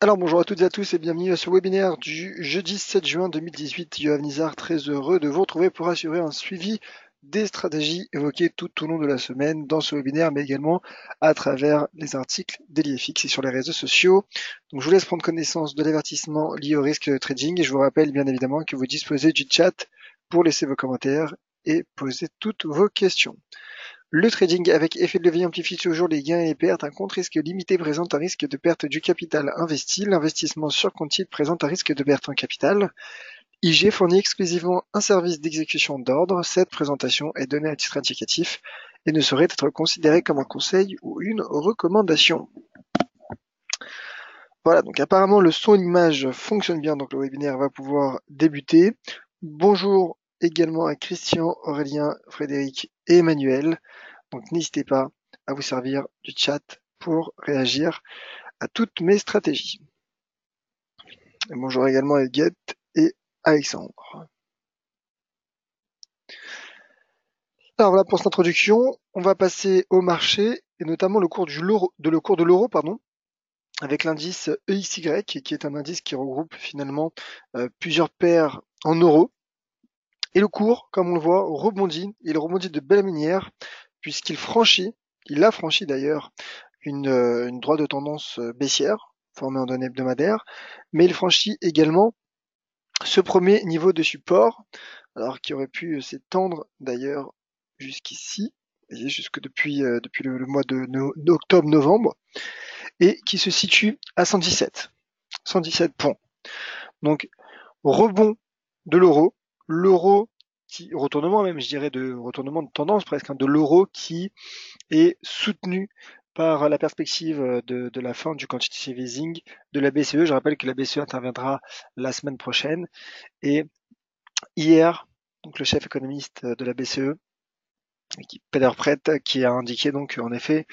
Alors bonjour à toutes et à tous et bienvenue à ce webinaire du jeudi 7 juin 2018. Yoav Nizar, très heureux de vous retrouver pour assurer un suivi des stratégies évoquées tout au long de la semaine dans ce webinaire, mais également à travers les articles d'EliFX et sur les réseaux sociaux. Donc je vous laisse prendre connaissance de l'avertissement lié au risque de trading et je vous rappelle bien évidemment que vous disposez du chat pour laisser vos commentaires et poser toutes vos questions. Le trading avec effet de levier amplifie toujours les gains et les pertes. Un compte risque limité présente un risque de perte du capital investi. L'investissement sur compte titre présente un risque de perte en capital. IG fournit exclusivement un service d'exécution d'ordre. Cette présentation est donnée à titre indicatif et ne saurait être considérée comme un conseil ou une recommandation. Voilà, donc apparemment le son et l'image fonctionnent bien, donc le webinaire va pouvoir débuter. Bonjour également à Christian, Aurélien, Frédéric et Emmanuel. Donc n'hésitez pas à vous servir du chat pour réagir à toutes mes stratégies. Et bonjour également à Huguette et Alexandre. Alors voilà pour cette introduction, on va passer au marché et notamment le cours de l'euro, avec l'indice EXY qui est un indice qui regroupe finalement plusieurs paires en euros. Et le cours, comme on le voit, rebondit. Il rebondit de belle manière puisqu'il a franchi d'ailleurs une droite de tendance baissière formée en données hebdomadaires, mais il franchit également ce premier niveau de support, alors qui aurait pu s'étendre d'ailleurs jusqu'ici, jusque depuis le mois d'octobre-novembre, et qui se situe à 117 points. Donc rebond de l'euro qui retournement même, je dirais de retournement de tendance presque, de l'euro qui est soutenu par la perspective de la fin du quantitative easing de la BCE. Je rappelle que la BCE interviendra la semaine prochaine. Et hier, donc le chef économiste de la BCE, Peter Praet, qui a indiqué donc en effet,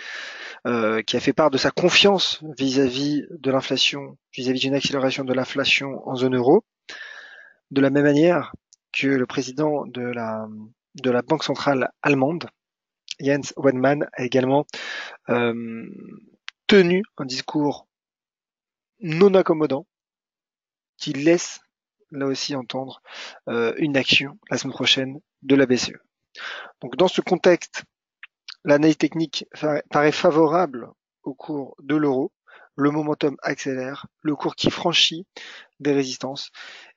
qui a fait part de sa confiance vis-à-vis de l'inflation, vis-à-vis d'une accélération de l'inflation en zone euro, de la même manière que le président de la Banque centrale allemande, Jens Weidmann, a également tenu un discours non accommodant qui laisse là aussi entendre une action la semaine prochaine de la BCE. Donc dans ce contexte, l'analyse technique paraît favorable au cours de l'euro, le momentum accélère, le cours qui franchit des résistances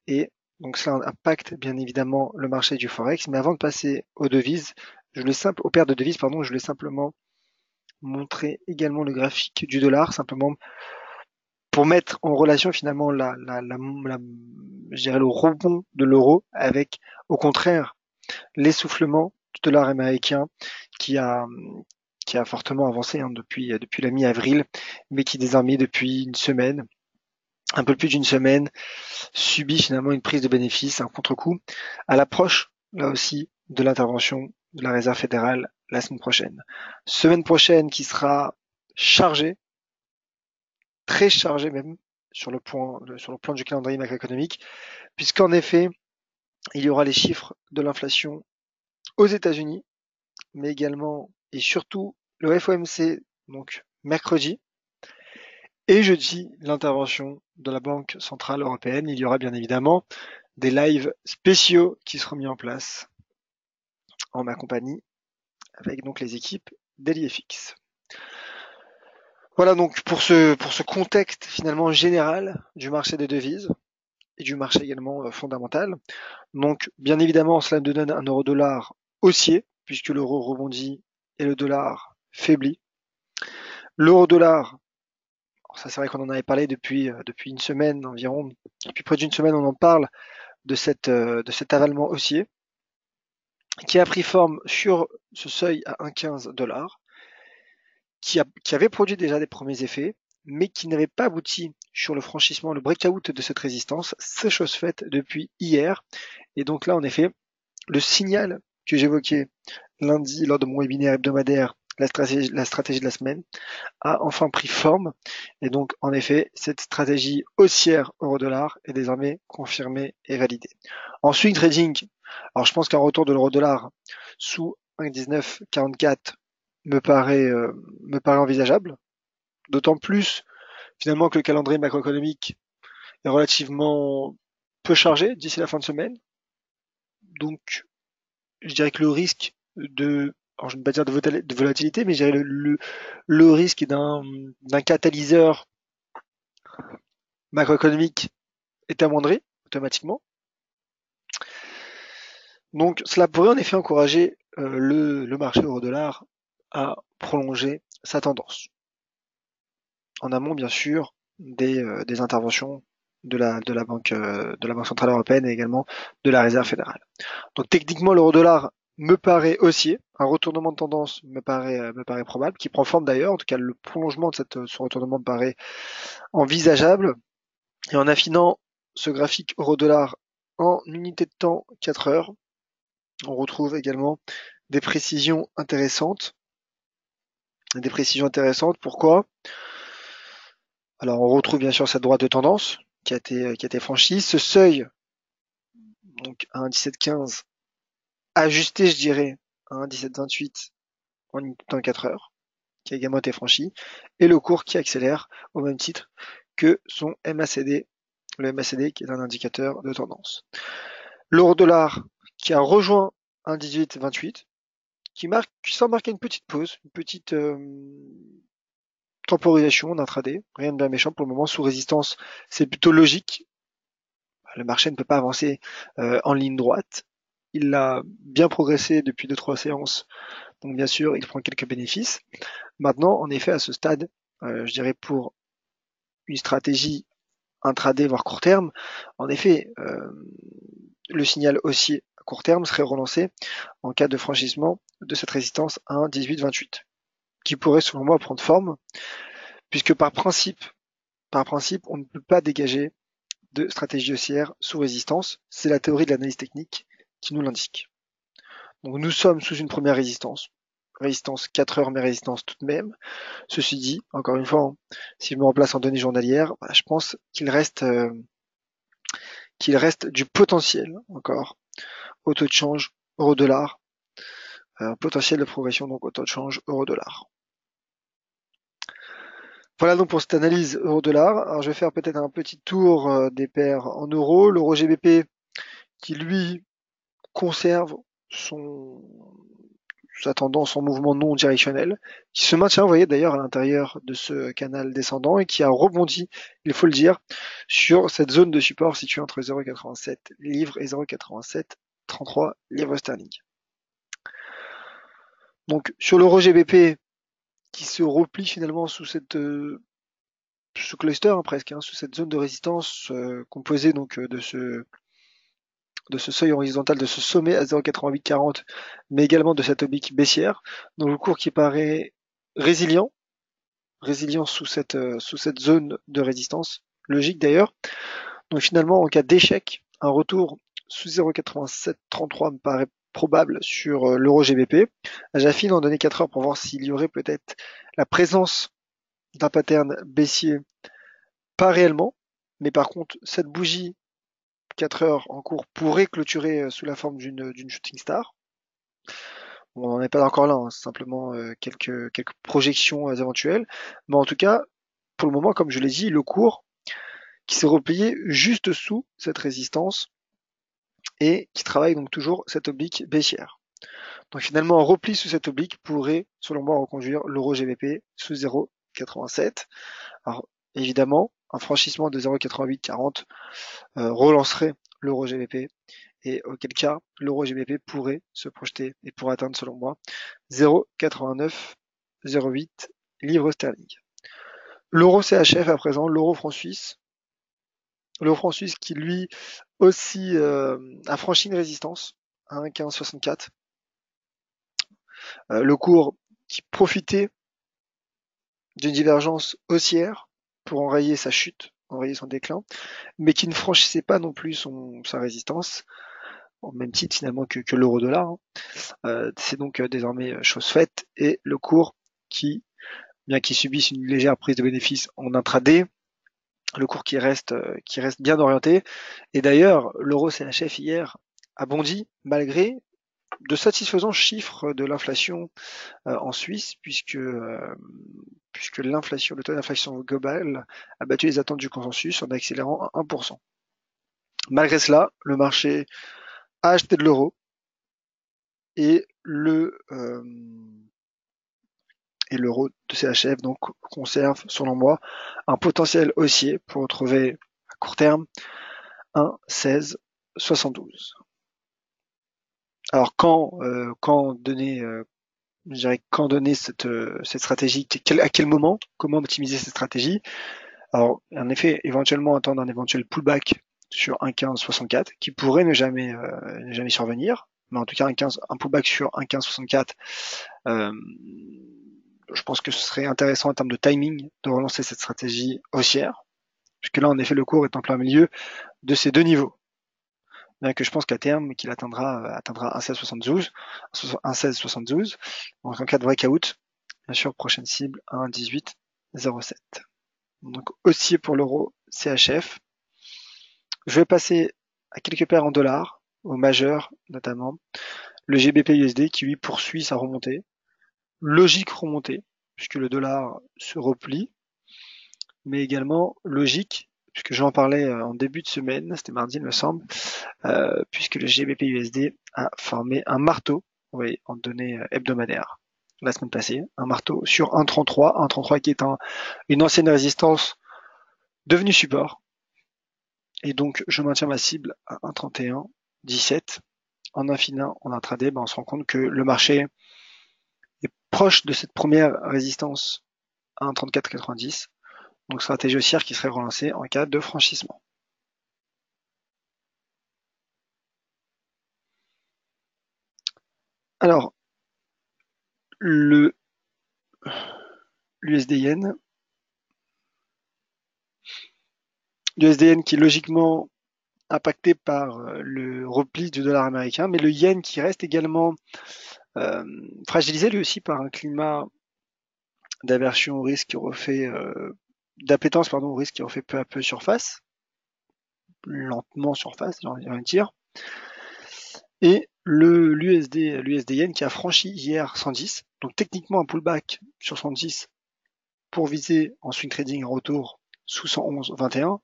et donc cela impacte bien évidemment le marché du forex. Mais avant de passer aux devises, aux paires de devises, je voulais simplement montrer également le graphique du dollar, simplement pour mettre en relation finalement je dirais le rebond de l'euro avec, au contraire, l'essoufflement du dollar américain qui a, qui a fortement avancé depuis la mi-avril, mais qui désormais depuis une semaine, un peu plus d'une semaine, subit finalement une prise de bénéfice, un contre-coup, à l'approche, là aussi, de l'intervention de la Réserve fédérale la semaine prochaine. Semaine prochaine qui sera chargée, très chargée même, sur le plan du calendrier macroéconomique, puisqu'en effet, il y aura les chiffres de l'inflation aux États-Unis, mais également et surtout le FOMC, donc mercredi, et jeudi, l'intervention de la Banque centrale européenne. Il y aura bien évidemment des lives spéciaux qui seront mis en place en ma compagnie avec donc les équipes d'EliFX. Voilà donc pour ce contexte finalement général du marché des devises et du marché également fondamental. Donc bien évidemment cela nous donne un euro-dollar haussier puisque l'euro rebondit et le dollar faiblit. L'euro-dollar, ça c'est vrai qu'on en avait parlé depuis une semaine environ, depuis près d'une semaine on en parle de cet avalement haussier qui a pris forme sur ce seuil à 1,15 $, qui avait produit déjà des premiers effets, mais qui n'avait pas abouti sur le franchissement, le breakout de cette résistance. C'est chose faite depuis hier. Et donc là, en effet, le signal que j'évoquais lundi lors de mon webinaire hebdomadaire, la stratégie de la semaine, a enfin pris forme. Et donc, en effet, cette stratégie haussière euro-dollar est désormais confirmée et validée. En swing trading, alors je pense qu'un retour de l'euro-dollar sous 1,1944 me paraît envisageable, d'autant plus finalement que le calendrier macroéconomique est relativement peu chargé d'ici la fin de semaine. Donc, je dirais que le risque alors je ne vais pas dire de volatilité, mais je dirais le risque d'un catalyseur macroéconomique est amoindri automatiquement. Donc, cela pourrait en effet encourager le marché euro-dollar à prolonger sa tendance. En amont, bien sûr, des interventions de la Banque centrale européenne et également de la Réserve fédérale. Donc techniquement, l'euro-dollar me paraît haussier. Un retournement de tendance me paraît probable, qui prend forme d'ailleurs. En tout cas, le prolongement de ce retournement me paraît envisageable. Et en affinant ce graphique euro-dollar en unité de temps 4 heures, on retrouve également des précisions intéressantes. Pourquoi? Alors on retrouve bien sûr cette droite de tendance qui a été franchie. Ce seuil, donc à 1,1715, ajusté, je dirais, à 1,1728 en une temps 4 heures, qui a également été franchi, et le cours qui accélère au même titre que son MACD, le MACD qui est un indicateur de tendance. L'euro-dollar qui a rejoint 1,1828, qui semble marquer une petite pause, une petite temporisation d'intraday, rien de bien méchant pour le moment, sous résistance, c'est plutôt logique. Le marché ne peut pas avancer en ligne droite. Il a bien progressé depuis 2-3 séances, donc bien sûr, il prend quelques bénéfices. Maintenant, en effet, à ce stade, je dirais pour une stratégie intraday, voire court terme, en effet, le signal haussier à court terme serait relancé en cas de franchissement de cette résistance à 1,1828, qui pourrait, selon moi, prendre forme, puisque par principe, on ne peut pas dégager de stratégie haussière sous résistance. C'est la théorie de l'analyse technique qui nous l'indique. Donc nous sommes sous une première résistance 4 heures, mais résistance tout de même. Ceci dit, encore une fois, si je me remplace en données journalières, je pense qu'il reste du potentiel encore au taux de change euro-dollar, potentiel de progression donc au taux de change euro-dollar. Voilà donc pour cette analyse euro-dollar. Alors je vais faire peut-être un petit tour des paires en euros. L'euro GBP qui lui conserve sa tendance en mouvement non directionnel, qui se maintient, vous voyez d'ailleurs à l'intérieur de ce canal descendant et qui a rebondi, il faut le dire, sur cette zone de support située entre 0,87 livres et 0,8733 livres sterling. Donc sur l'euro GBP qui se replie finalement sous ce cluster presque, sous cette zone de résistance composée donc de ce seuil horizontal, de ce sommet à 0,8840, mais également de cette oblique baissière. Donc le cours qui paraît résilient sous cette zone de résistance, logique d'ailleurs. Donc finalement, en cas d'échec, un retour sous 0,8733 me paraît probable sur l'euro GBP. J'affine en données 4 heures pour voir s'il y aurait peut-être la présence d'un pattern baissier, pas réellement, mais par contre, cette bougie 4 heures en cours pourrait clôturer sous la forme d'une shooting star. On n'en est pas encore là, c'est simplement quelques projections éventuelles. Mais en tout cas, pour le moment, comme je l'ai dit, le cours qui s'est replié juste sous cette résistance et qui travaille donc toujours cette oblique baissière. Donc finalement, un repli sous cette oblique pourrait, selon moi, reconduire l'euro GBP sous 0,87. Alors évidemment, un franchissement de 0,8840 relancerait l'euro GBP et auquel cas l'euro GBP pourrait se projeter et pourrait atteindre selon moi 0,8908 livres sterling. L'euro CHF à présent, l'euro franc suisse. L'euro franc suisse qui lui aussi a franchi une résistance à 1,1564. Le cours qui profitait d'une divergence haussière pour enrayer sa chute, enrayer son déclin, mais qui ne franchissait pas non plus sa résistance, au même titre finalement que l'euro-dollar. C'est donc désormais chose faite, et le cours qui, bien qu'il subisse une légère prise de bénéfice en intraday, le cours qui reste bien orienté. Et d'ailleurs, l'euro CHF hier a bondi malgré de satisfaisants chiffres de l'inflation en Suisse, puisque l'inflation, le taux d'inflation global a battu les attentes du consensus en accélérant à 1%. Malgré cela, le marché a acheté de l'euro et l'euro de CHF donc conserve, selon moi, un potentiel haussier pour retrouver à court terme un 16,72. Alors quand donner je dirais quand donner cette stratégie, à quel moment, comment optimiser cette stratégie? Alors en effet, éventuellement attendre un éventuel pullback sur un 15,64 qui pourrait ne jamais survenir, mais en tout cas un pullback sur un 15,64, je pense que ce serait intéressant en termes de timing de relancer cette stratégie haussière, puisque là en effet le cours est en plein milieu de ces deux niveaux. Bien que je pense qu'à terme qu'il atteindra un 16,72, donc en cas de breakout, bien sûr prochaine cible un 18,07. Donc haussier pour l'euro CHF. Je vais passer à quelques paires en dollars, au majeur notamment, le GBP USD qui lui poursuit sa remontée, logique remontée, puisque le dollar se replie, mais également logique, puisque j'en parlais en début de semaine, c'était mardi il me semble, puisque le GBP USD a formé un marteau, oui, en données hebdomadaires la semaine passée, un marteau sur 1,33 qui est une ancienne résistance devenue support, et donc je maintiens ma cible à 1,31,17. En infinant en intraday, on se rend compte que le marché est proche de cette première résistance à 1,3490, donc stratégie haussière qui serait relancée en cas de franchissement. Alors, l'USD-Yen, l'USD-Yen qui est logiquement impacté par le repli du dollar américain, mais le yen qui reste également fragilisé lui aussi par un climat d'aversion au risque qui refait d'appétence pardon au risque qui refait peu à peu surface, lentement surface, j'ai envie de dire. Et l'USD yen qui a franchi hier 110, donc techniquement un pullback sur 110 pour viser en swing trading un retour sous 111,21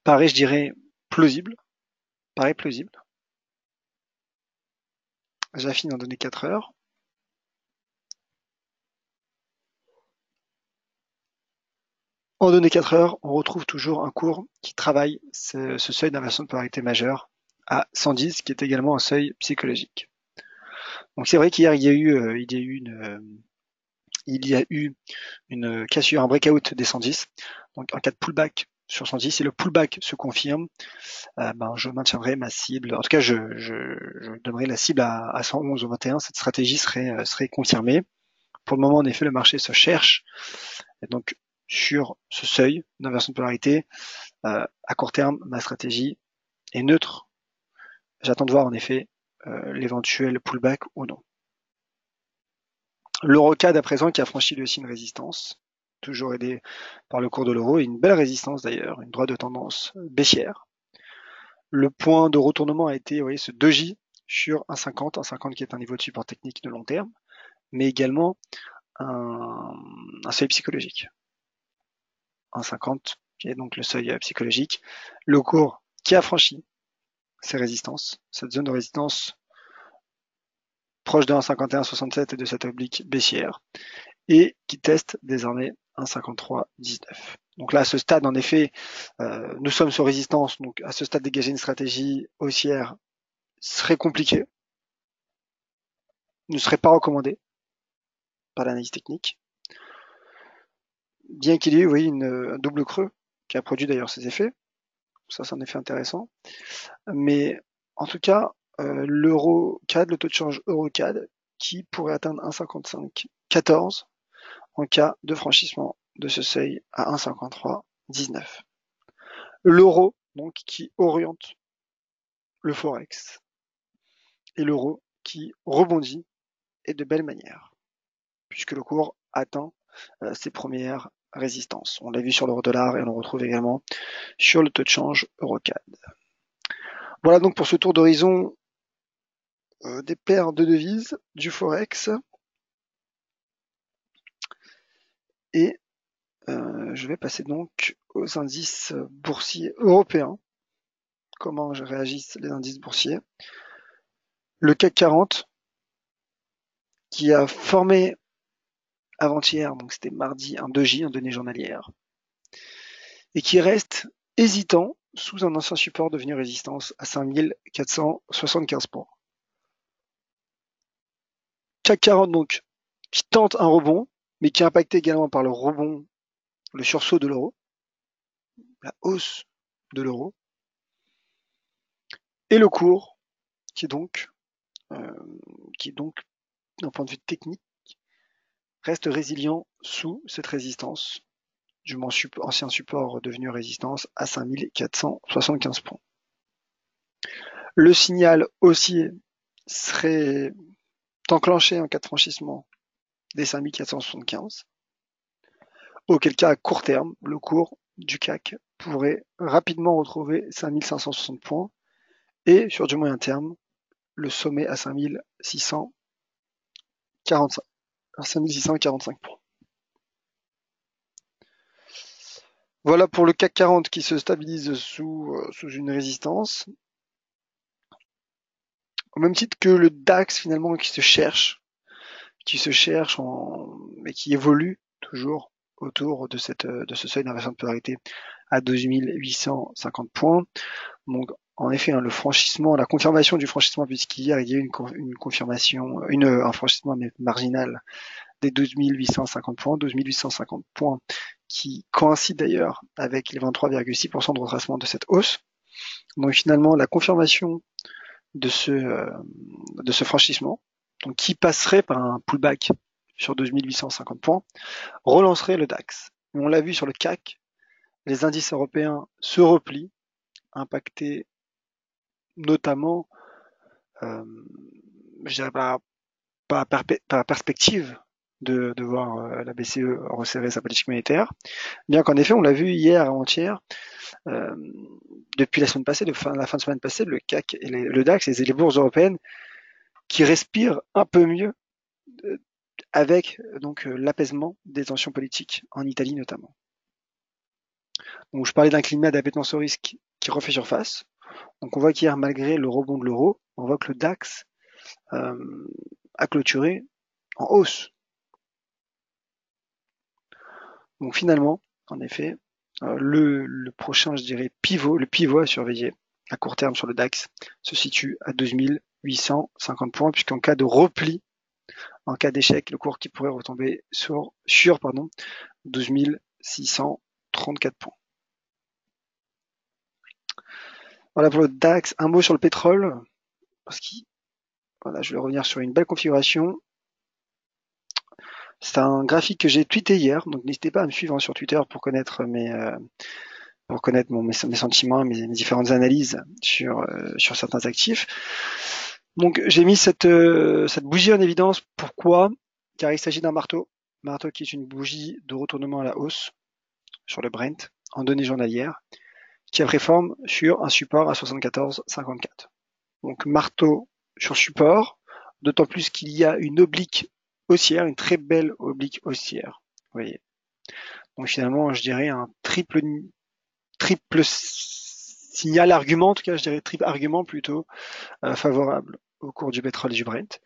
paraît, je dirais, plausible. Paraît plausible. J'affine en données 4 heures. En données 4 heures, on retrouve toujours un cours qui travaille ce seuil d'inversion de polarité majeure à 110, qui est également un seuil psychologique. Donc c'est vrai qu'hier il y a eu une cassure, un breakout des 110. Donc en cas de pullback sur 110, si le pullback se confirme, je maintiendrai ma cible. En tout cas, je donnerai la cible à 111 ou 21. Cette stratégie serait confirmée. Pour le moment, en effet, le marché se cherche. Et donc sur ce seuil d'inversion de polarité, à court terme, ma stratégie est neutre. J'attends de voir en effet l'éventuel pullback ou non. L'eurocad à présent qui a franchi lui aussi une résistance, toujours aidé par le cours de l'euro, et une belle résistance d'ailleurs, une droite de tendance baissière. Le point de retournement a été, vous voyez, ce doji sur 1,50, 1,50 qui est un niveau de support technique de long terme, mais également un seuil psychologique. 1,50 qui est donc le seuil psychologique. Le cours qui a franchi ces résistances, cette zone de résistance proche de 1,51,67 et de cette oblique baissière, et qui teste désormais 1,53,19. Donc là, à ce stade, en effet, nous sommes sur résistance, donc à ce stade, dégager une stratégie haussière serait compliqué, ne serait pas recommandé par l'analyse technique, bien qu'il y ait eu un double creux qui a produit d'ailleurs ses effets. Ça, c'est un effet intéressant. Mais en tout cas, l'euro-CAD, le taux de change euro-CAD, qui pourrait atteindre 1,5514 en cas de franchissement de ce seuil à 1,5319. L'euro, donc, qui oriente le forex, et l'euro qui rebondit et de belle manière, puisque le cours atteint ses premières résistances. On l'a vu sur l'euro-dollar et on le retrouve également sur le taux de change euro-CAD. Voilà donc pour ce tour d'horizon des paires de devises, du forex, et je vais passer donc aux indices boursiers européens. Comment réagissent les indices boursiers? Le CAC 40, qui a formé avant-hier, donc c'était mardi, un doji, un données journalière, et qui reste hésitant sous un ancien support devenu résistance à 5475 points. CAC 40 donc, qui tente un rebond, mais qui est impacté également par le rebond, le sursaut de l'euro, la hausse de l'euro, et le cours qui est donc, d'un point de vue technique, reste résilient sous cette résistance, du moins ancien support devenu résistance à 5475 points. Le signal haussier serait enclenché en cas de franchissement des 5475, auquel cas à court terme, le cours du CAC pourrait rapidement retrouver 5560 points et sur du moyen terme, le sommet à 5645 points. Voilà pour le CAC 40 qui se stabilise sous une résistance. Au même titre que le DAX finalement qui se cherche mais qui évolue toujours autour de ce seuil d'inversion de polarité à 12 850 points. Donc en effet, le franchissement, la confirmation du franchissement, puisqu'hier il y a eu une confirmation, un franchissement marginal des 12 850 points, 12 850 points qui coïncide d'ailleurs avec les 23,6% de retracement de cette hausse. Donc finalement, la confirmation de ce franchissement, donc qui passerait par un pullback sur 12 850 points, relancerait le DAX. Et on l'a vu sur le CAC, les indices européens se replient, impactés notamment, je dirais par perspective de voir la BCE resserrer sa politique monétaire, bien qu'en effet, on l'a vu hier, avant-hier, depuis la semaine passée, la fin de semaine passée, le CAC et le DAX et les bourses européennes qui respirent un peu mieux avec donc l'apaisement des tensions politiques en Italie notamment. Donc je parlais d'un climat d'appétence au risque qui refait surface. Donc on voit qu'hier, malgré le rebond de l'euro, on voit que le DAX a clôturé en hausse. Donc finalement, en effet, le prochain, je dirais, le pivot à surveiller à court terme sur le DAX se situe à 12 850 points, puisqu'en cas de repli, en cas d'échec, le cours qui pourrait retomber sur 12 634 points. Voilà pour le DAX. Un mot sur le pétrole, parce que voilà, je vais revenir sur une belle configuration. C'est un graphique que j'ai tweeté hier, donc n'hésitez pas à me suivre sur Twitter pour connaître mes sentiments, mes différentes analyses sur certains actifs. Donc j'ai mis cette bougie en évidence. Pourquoi? Car il s'agit d'un marteau qui est une bougie de retournement à la hausse sur le Brent en données journalières, qui a pris forme sur un support à 74,54. Donc marteau sur support, d'autant plus qu'il y a une oblique haussière, une très belle oblique haussière. Vous voyez. Donc finalement, je dirais un triple signal argument, en tout cas je dirais triple argument plutôt favorable au cours du pétrole et du Brent.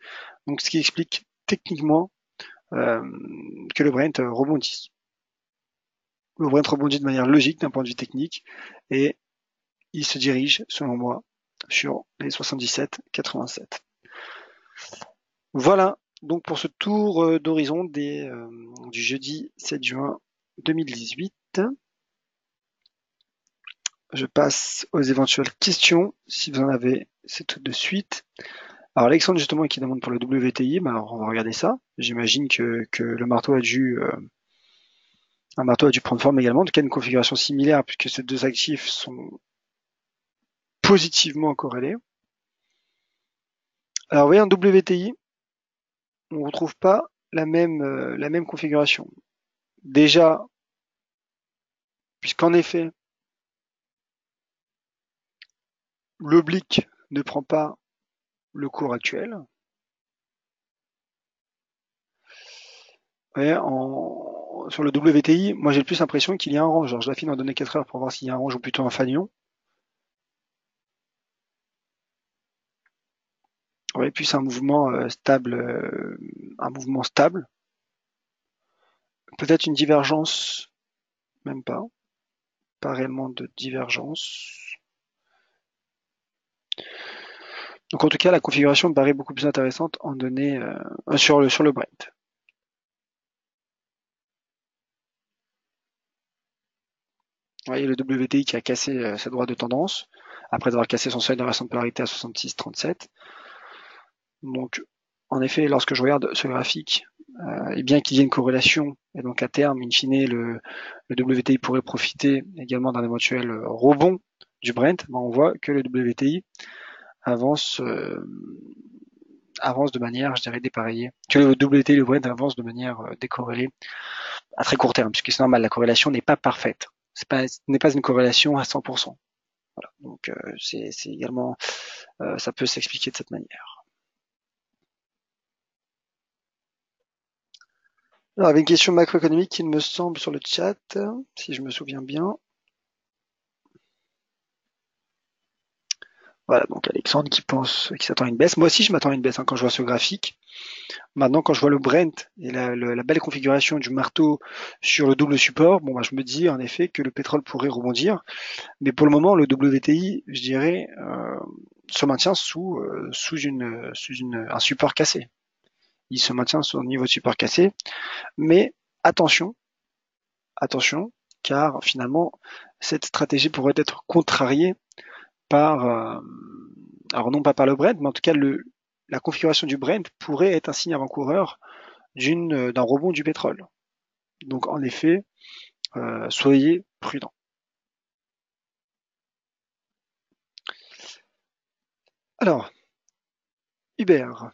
Donc ce qui explique techniquement que le Brent rebondisse. Le Brent rebondit de manière logique d'un point de vue technique et il se dirige, selon moi, sur les 77,87. Voilà donc pour ce tour d'horizon du jeudi 7 juin 2018. Je passe aux éventuelles questions, si vous en avez, c'est tout de suite. Alors Alexandre justement qui demande pour le WTI, alors on va regarder ça. J'imagine que le marteau un marteau a dû prendre forme également, en tout cas une configuration similaire puisque ces deux actifs sont positivement corrélés. Alors vous voyez un WTI, on ne retrouve pas la même configuration. Déjà, puisqu'en effet, l'oblique ne prend pas le cours actuel. Ouais, sur le WTI, moi j'ai plus l'impression qu'il y a un range. Alors je l'affine en données 4 heures pour voir s'il y a un range ou plutôt un fanion. Ouais, plus un mouvement stable, un mouvement stable. Peut-être une divergence, même pas réellement de divergence. Donc en tout cas, la configuration me paraît beaucoup plus intéressante en données sur le Brent. Vous voyez le WTI qui a cassé sa droite de tendance après avoir cassé son seuil d'inversion de polarité à 66,37. Donc en effet, lorsque je regarde ce graphique, et bien qu'il y ait une corrélation, et donc à terme, in fine, le WTI pourrait profiter également d'un éventuel rebond du Brent, ben on voit que le WTI avance avance de manière, je dirais, dépareillée, que le WTI et le Brent avance de manière décorrélée à très court terme, puisque c'est normal, la corrélation n'est pas parfaite. Ce n'est pas une corrélation à 100%. Voilà. Donc c'est également, ça peut s'expliquer de cette manière. Alors, il y avait une question macroéconomique qui me semble sur le chat, si je me souviens bien. Voilà, donc Alexandre qui s'attend à une baisse. Moi aussi, je m'attends à une baisse quand je vois ce graphique. Maintenant, quand je vois le Brent et la belle configuration du marteau sur le double support, bon, bah, je me dis en effet que le pétrole pourrait rebondir. Mais pour le moment, le WTI, je dirais, se maintient sous un support cassé. Il se maintient sur un niveau de support cassé. Mais attention, attention, car finalement, cette stratégie pourrait être contrariée par, alors non pas par le Brent, mais en tout cas la configuration du Brent pourrait être un signe avant-coureur d'un rebond du pétrole. Donc en effet, soyez prudents. Alors, Hubert,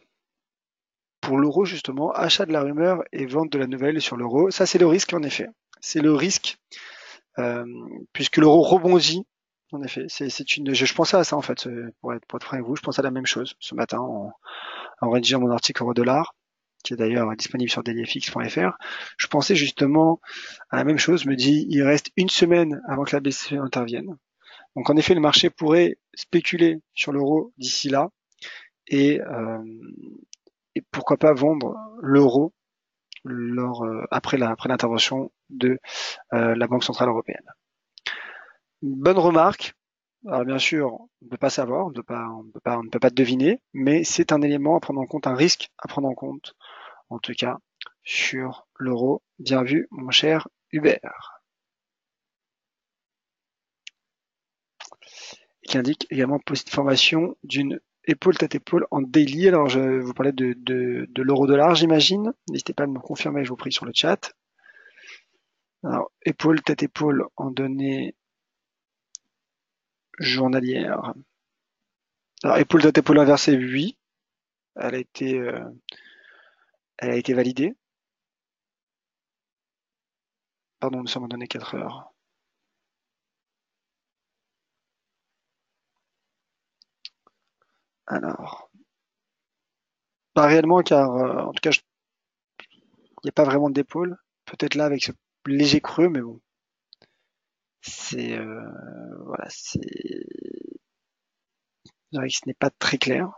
pour l'euro justement, achat de la rumeur et vente de la nouvelle sur l'euro, ça c'est le risque en effet. C'est le risque euh, puisque l'euro rebondit. En effet, je pensais à ça en fait, pour être franc avec vous, je pensais à la même chose ce matin en rédigeant mon article euro-dollar, qui est d'ailleurs disponible sur dailyfx.fr. Je pensais justement à la même chose, je me dis, il reste une semaine avant que la BCE intervienne. Donc en effet, le marché pourrait spéculer sur l'euro d'ici là et, euh, et pourquoi pas vendre l'euro après l'intervention de la Banque Centrale Européenne. Bonne remarque. Alors bien sûr, on ne peut pas savoir, on ne peut pas deviner, mais c'est un élément à prendre en compte, un risque à prendre en compte, en tout cas, sur l'euro. Bien vu, mon cher Hubert. Qui indique également formation d'une épaule tête épaule en daily. Alors je vous parlais de l'euro-dollar, j'imagine. N'hésitez pas à me confirmer, je vous prie, sur le chat. Alors, épaule tête épaule en données journalières. Alors, épaule tête épaule inversée, oui. Elle a été, euh, elle a été validée. Pardon, nous sommes en données 4 heures. Alors, pas réellement, car en tout cas, il n'y a pas vraiment d'épaule. Peut-être là avec ce léger creux, mais bon, c'est voilà, je dirais que ce n'est pas très clair.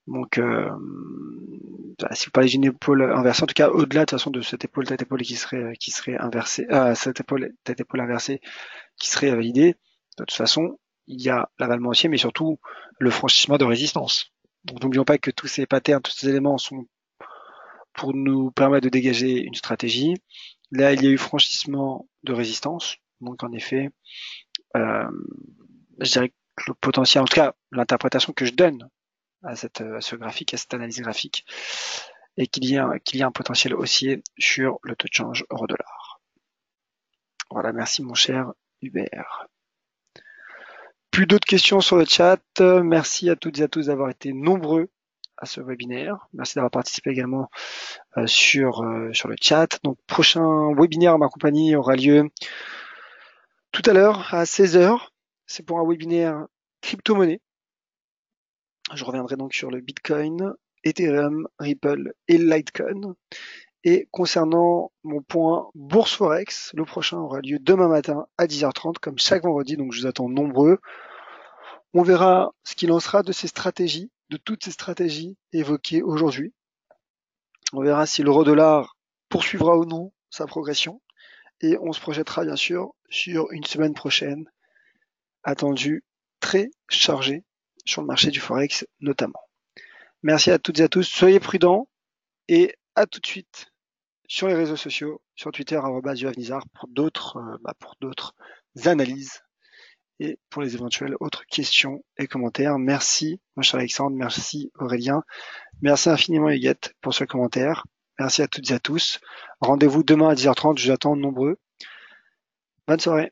Donc, si vous parlez d'une épaule inversée, en tout cas au-delà de toute façon de cette épaule tête épaule qui serait inversée, cette épaule tête épaule inversée qui serait validée, de toute façon, il y a l'avalement haussier, mais surtout le franchissement de résistance. Donc n'oublions pas que tous ces patterns, tous ces éléments sont pour nous permettre de dégager une stratégie. Là, il y a eu franchissement de résistance, donc en effet, euh, je dirais que le potentiel, en tout cas l'interprétation que je donne à ce graphique, à cette analyse graphique, et qu'il y a un potentiel haussier sur le taux de change euro-dollar. Voilà, merci mon cher Hubert. Plus d'autres questions sur le chat. Merci à toutes et à tous d'avoir été nombreux à ce webinaire. Merci d'avoir participé également sur le chat. Donc prochain webinaire ma compagnie aura lieu tout à l'heure à 16 h. C'est pour un webinaire crypto-monnaie. Je reviendrai donc sur le Bitcoin, Ethereum, Ripple et Litecoin. Et concernant mon point Bourse Forex, le prochain aura lieu demain matin à 10h30, comme chaque vendredi, donc je vous attends nombreux. On verra ce qu'il en sera de ces stratégies, de toutes ces stratégies évoquées aujourd'hui. On verra si l'euro-dollar poursuivra ou non sa progression. Et on se projettera bien sûr sur une semaine prochaine, attendue très chargée sur le marché du Forex notamment. Merci à toutes et à tous, soyez prudents et à tout de suite sur les réseaux sociaux, sur Twitter, @yoavnizar pour d'autres analyses et pour les éventuelles autres questions et commentaires. Merci, mon cher Alexandre, merci Aurélien, merci infiniment Huguette pour ce commentaire. Merci à toutes et à tous. Rendez-vous demain à 10h30, je vous attends nombreux. Bonne soirée.